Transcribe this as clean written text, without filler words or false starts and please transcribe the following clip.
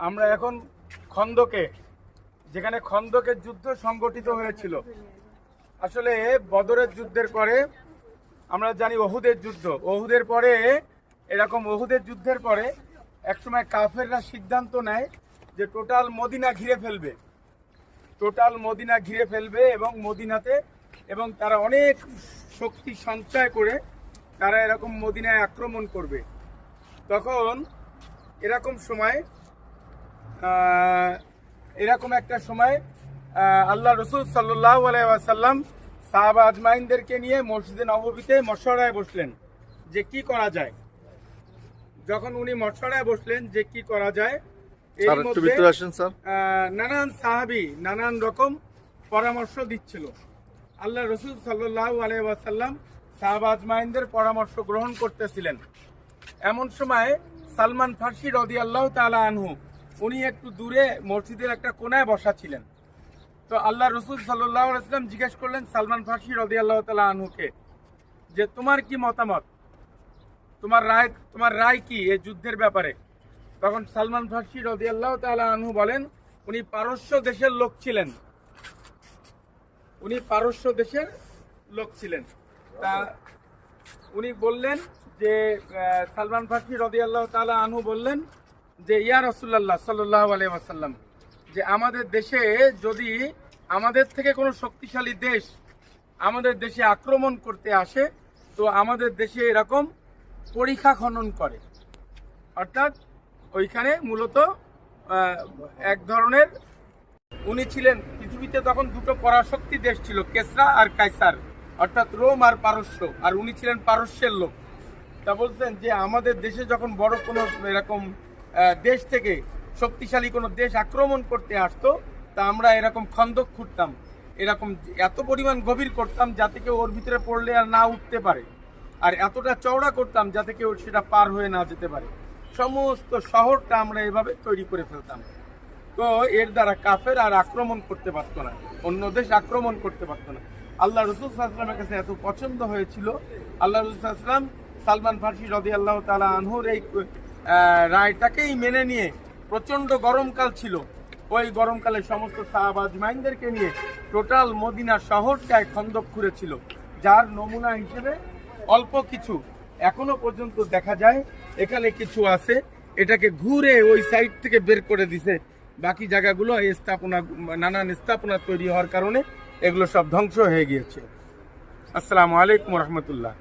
আমরা এখন খন্দকে, যেখানে খন্দকের যুদ্ধ সংগঠিত হয়েছিল। আসলে বদরের যুদ্ধের পরে আমরা জানি ওহুদের যুদ্ধ, ওহুদের পরে এরকম ওহুদের যুদ্ধের পরে একসময় কাফেররা সিদ্ধান্ত নেয় যে টোটাল মদিনা ঘিরে ফেলবে, এবং মদিনাতে এবং তারা অনেক শক্তি সঞ্চয় করে তারা এরকম মদিনায় আক্রমণ করবে। তখন এরকম একটা সময় আল্লাহ রসুল সাল্লাল্লাহু আলাইহি ওয়াসাল্লাম সাহাবা আজমাইনদেরকে নিয়ে মসজিদে নববীতে মশওয়ারায় বসলেন যে কি করা যায়। যখন উনি মশওয়ারায় বসলেন যে কি করা যায়, এর মধ্যে নানান সাহাবী নানান রকম পরামর্শ দিচ্ছিল। আল্লাহ রসুল সাল্লাল্লাহু আলাইহি ওয়াসাল্লাম সাহাবা আজমাইনদের পরামর্শ গ্রহণ করতেছিলেন। এমন সময় সালমান ফার্সি রাদিয়াল্লাহু তাআলা আনহু উনি একটু দূরে মসজিদের একটা কোনায় বসা ছিলেন। তো আল্লাহ রসুল সাল্লাল্লাহু আলাইহি ওয়াসাল্লাম জিজ্ঞেস করলেন সালমান ফার্সি রাদিয়াল্লাহু তাআলা আনহুকে যে তোমার কি মতামত, তোমার রায় কি এই যুদ্ধের ব্যাপারে। তখন সালমান ফার্সি রাদিয়াল্লাহু তাআলা আনহু বলেন, উনি পারস্য দেশের লোক ছিলেন। তা উনি বললেন যে সালমান ফার্সি রাদিয়াল্লাহু তাআলা আনহু বললেন যে ইয়া রাসূলুল্লাহ সাল্লাল্লাহু আলাইহি ওয়াসাল্লাম, যে আমাদের দেশে যদি আমাদের থেকে কোনো শক্তিশালী দেশ আমাদের দেশে আক্রমণ করতে আসে তো আমাদের দেশে এরকম পরিখা খনন করে, অর্থাৎ ওইখানে মূলত এক ধরনের উনি ছিলেন পৃথিবীতে তখন দুটো পরাশক্তি দেশ ছিল, কেসরা আর কায়সার, অর্থাৎ রোম আর পারস্য, আর উনি ছিলেন পারস্যের লোক। তা বলছেন যে আমাদের দেশে যখন বড় কোনো এরকম দেশ থেকে শক্তিশালী কোনো দেশ আক্রমণ করতে আসতো তা আমরা এরকম খন্দক খুঁড়তাম, এরকম এত পরিমাণ গভীর করতাম যাতে কেউ ওর ভিতরে পড়লে আর না উঠতে পারে, আর এতটা চওড়া করতাম যাতে কেউ সেটা পার হয়ে না যেতে পারে। সমস্ত শহরটা আমরা এভাবে তৈরি করে ফেলতাম। তো এর দ্বারা কাফের আর আক্রমণ করতে পারতো না, অন্য দেশ আক্রমণ করতে পারতো না। আল্লাহ রসুল সাল্লাল্লাহু আলাইহি ওয়াসাল্লামের কাছে এত পছন্দ হয়েছিল, আল্লাহ রসুল সাল্লাল্লাহু আলাইহি ওয়াসাল্লাম সালমান ফার্সি রাদিয়াল্লাহু তাআলা আনহুর এই রায়টাকেই মেনে নিয়ে, প্রচণ্ড গরমকাল ছিল, ওই গরমকালে সমস্ত সাহাবা আজমাইনদেরকে নিয়ে টোটাল মদিনা শহরটায় খন্দক খুঁড়েছিল, যার নমুনা হিসেবে অল্প কিছু এখনো পর্যন্ত দেখা যায়। এখানে কিছু আছে, এটাকে ঘুরে ওই সাইড থেকে বের করে দিছে, বাকি জায়গাগুলো নানান স্থাপনা তৈরি হওয়ার কারণে এগুলো সব ধ্বংস হয়ে গিয়েছে। আসসালামু আলাইকুম রহমতুল্লাহ।